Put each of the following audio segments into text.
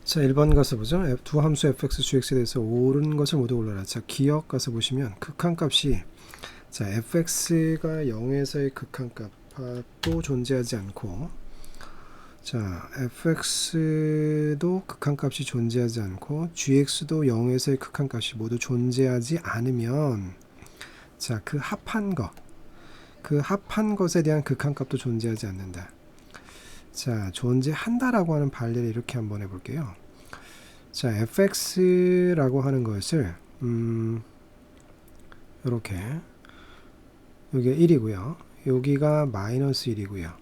자, 1번 가서 보죠. 두 함수 fx, gx에 대해서 옳은 것을 모두 골라라. 자, 기억 가서 보시면 극한값이 자, fx가 0에서의 극한값도 존재하지 않고 자, fx도 극한값이 존재하지 않고 gx도 0에서의 극한값이 모두 존재하지 않으면 자, 그 합한 것에 대한 극한값도 존재하지 않는다. 자, 존재한다라고 하는 반례를 이렇게 한번 해볼게요. 자, fx라고 하는 것을 이렇게 여기가 1이고요. 여기가 마이너스 1이고요.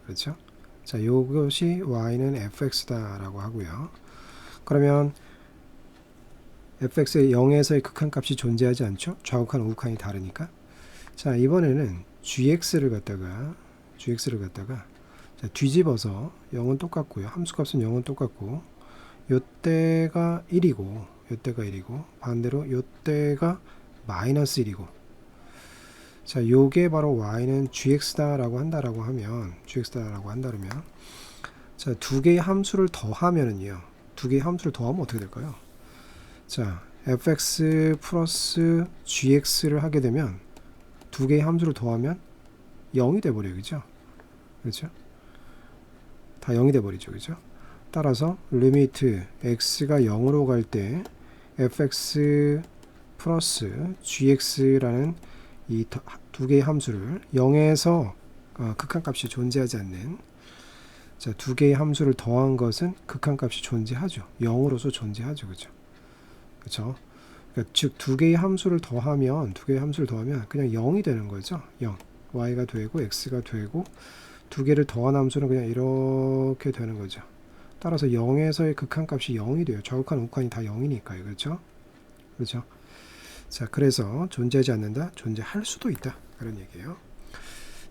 그렇죠? 자, 이것이 y는 fx다라고 하고요. 그러면 fx의 0에서의 극한값이 존재하지 않죠? 좌우칸, 우극한이 다르니까. 자, 이번에는 gx를 갖다가 자, 뒤집어서 0은 똑같고요. 함수값은 0은 똑같고 요때가 1이고 반대로 요때가 마이너스 1이고 자, 요게 바로 y는 gx다라고 한다라고 하면 자, 두 개의 함수를 더하면은요. 두 개의 함수를 더하면 어떻게 될까요? 자, fx 플러스 gx를 하게 되면 두 개의 함수를 더하면 0이 돼 버려요. 그죠? 그렇죠? 다 0이 돼 버리죠. 그죠? 따라서 리미트 x가 0으로 갈 때 fx 플러스 gx라는 이 두 개의 함수를 0에서 극한값이 존재하지 않는 자, 두 개의 함수를 더한 것은 극한값이 존재하죠. 0으로서 존재하죠. 그죠? 그렇죠? 그러니까 즉 두 개의 함수를 더하면 그냥 0이 되는 거죠. 0. y가 되고 x가 되고 두 개를 더한 함수는 그냥 이렇게 되는 거죠. 따라서 0에서의 극한값이 0이 돼요. 좌우칸, 우극한이 다 0이니까요. 그렇죠? 그렇죠? 자, 그래서 존재하지 않는다, 존재할 수도 있다. 그런 얘기예요.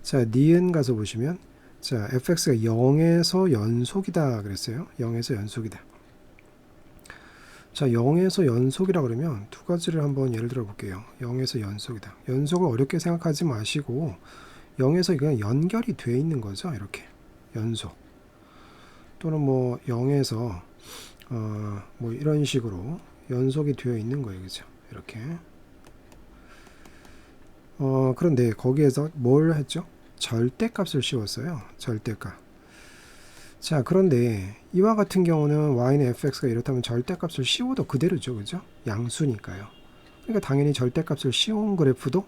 자, 니은 가서 보시면 자, fx가 0에서 연속이다 그랬어요. 0에서 연속이다. 자, 0에서 연속이라 그러면 두 가지를 한번 예를 들어 볼게요. 0에서 연속이다. 연속을 어렵게 생각하지 마시고 0에서 그냥 연결이 돼 있는 거죠. 이렇게 연속 또는 뭐 0에서 뭐 이런 식으로 연속이 되어 있는 거예요. 그죠? 이렇게 그런데 거기에서 뭘 했죠? 절대값을 씌웠어요. 절대값. 자, 그런데 이와 같은 경우는 y는 fx가 이렇다면 절대값을 씌워도 그대로죠. 그죠? 양수니까요. 그러니까 당연히 절대값을 씌운 그래프도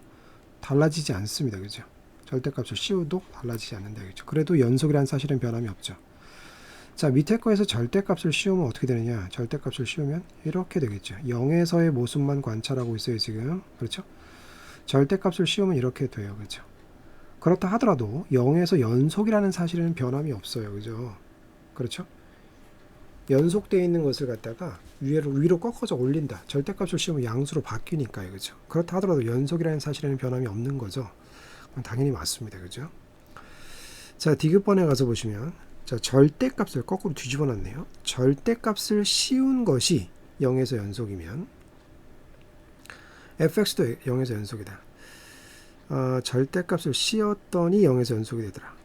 달라지지 않습니다. 그죠? 절대값을 씌워도 달라지지 않는다. 그죠? 그래도 연속이라는 사실은 변함이 없죠. 자, 밑에 거에서 절대값을 씌우면 어떻게 되느냐? 절대값을 씌우면 이렇게 되겠죠. 0에서의 모습만 관찰하고 있어요. 지금. 그렇죠? 절대값을 씌우면 이렇게 돼요. 그렇죠? 그렇다 하더라도 0에서 연속이라는 사실은 변함이 없어요. 그죠? 그렇죠? 연속되어 있는 것을 갖다가 위로 꺾어서 올린다. 절대값을 씌우면 양수로 바뀌니까요. 그죠? 그렇다 하더라도 연속이라는 사실에는 변함이 없는 거죠. 당연히 맞습니다. 그죠? 자, 디귿번에 가서 보시면 자, 절대값을 거꾸로 뒤집어 놨네요. 절대값을 씌운 것이 0에서 연속이면 fx도 0에서 연속이다. 절대값을 씌웠더니 0에서 연속이 되더라.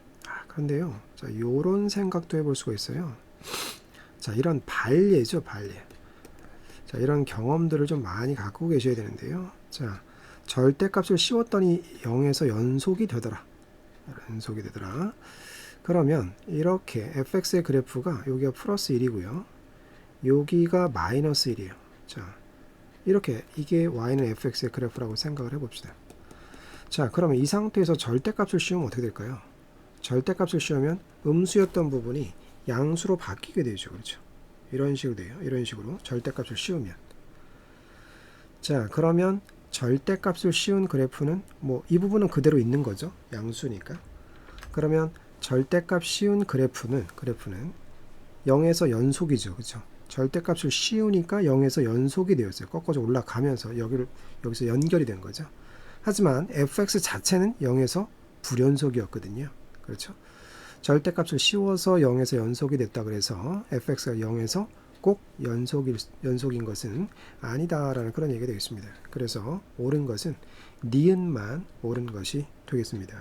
그런데요. 자, 요런 생각도 해볼 수가 있어요. 자, 이런 반례죠, 반례. 자, 이런 경험들을 좀 많이 갖고 계셔야 되는데요. 자, 절대값을 씌웠더니 0에서 연속이 되더라. 그러면 이렇게 fx의 그래프가 여기가 플러스 1이고요. 여기가 마이너스 1이에요. 자, 이렇게 이게 y는 fx의 그래프라고 생각을 해봅시다. 자, 그러면 이 상태에서 절대값을 씌우면 어떻게 될까요? 절대값을 씌우면 음수였던 부분이 양수로 바뀌게 되죠. 그렇죠? 이런 식으로 돼요. 이런 식으로 절대값을 씌우면. 자, 그러면 절대값을 씌운 그래프는 뭐 이 부분은 그대로 있는 거죠. 양수니까. 그러면 절대값 씌운 그래프는 0에서 연속이죠. 그렇죠? 절대값을 씌우니까 0에서 연속이 되었어요. 꺾어져 올라가면서 여기서 연결이 된 거죠. 하지만 fx 자체는 0에서 불연속이었거든요. 그렇죠? 절대값을 씌워서 0에서 연속이 됐다 그래서 fx가 0에서 꼭 연속인 것은 아니다라는 그런 얘기가 되겠습니다. 그래서 옳은 것은 니은만 옳은 것이 되겠습니다.